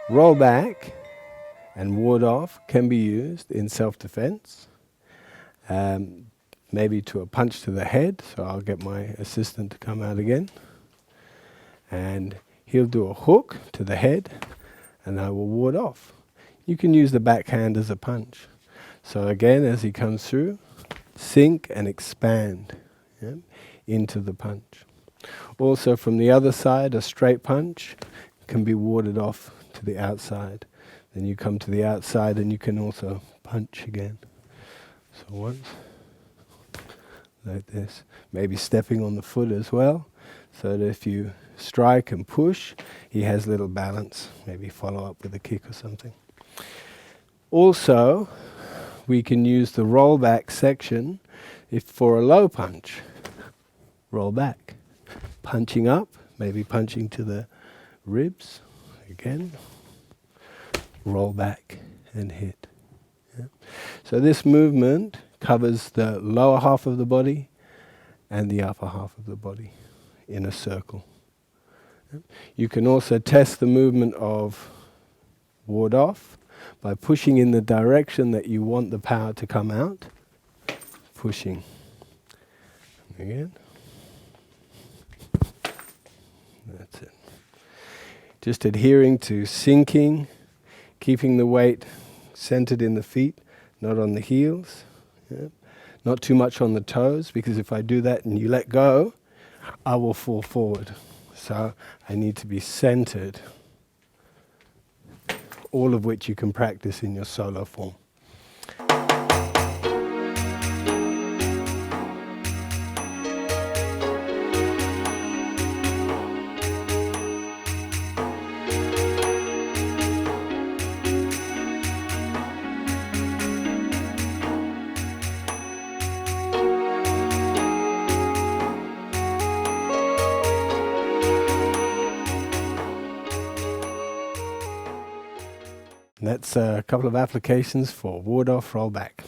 Rollback and ward off can be used in self-defense, maybe to a punch to the head. So I'll get my assistant to come out again. And he'll do a hook to the head, and I will ward off. You can use the backhand as a punch. So again, as he comes through, sink and expand, yeah, into the punch. Also from the other side, a straight punch can be warded off to the outside. Then you come to the outside and you can also punch again. So once, like this. Maybe stepping on the foot as well, so that if you strike and push, he has little balance. Maybe follow up with a kick or something. Also, we can use the rollback section if for a low punch. Roll back. Punching up, maybe punching to the ribs. Again. Roll back and hit. Yeah. So this movement covers the lower half of the body and the upper half of the body in a circle. Yeah. You can also test the movement of ward off by pushing in the direction that you want the power to come out. Pushing. Again. That's it. Just adhering to sinking, keeping the weight centered in the feet, not on the heels. Yeah. Not too much on the toes, because if I do that and you let go, I will fall forward. So I need to be centered. All of which you can practice in your solo form. That's a couple of applications for ward off, roll back.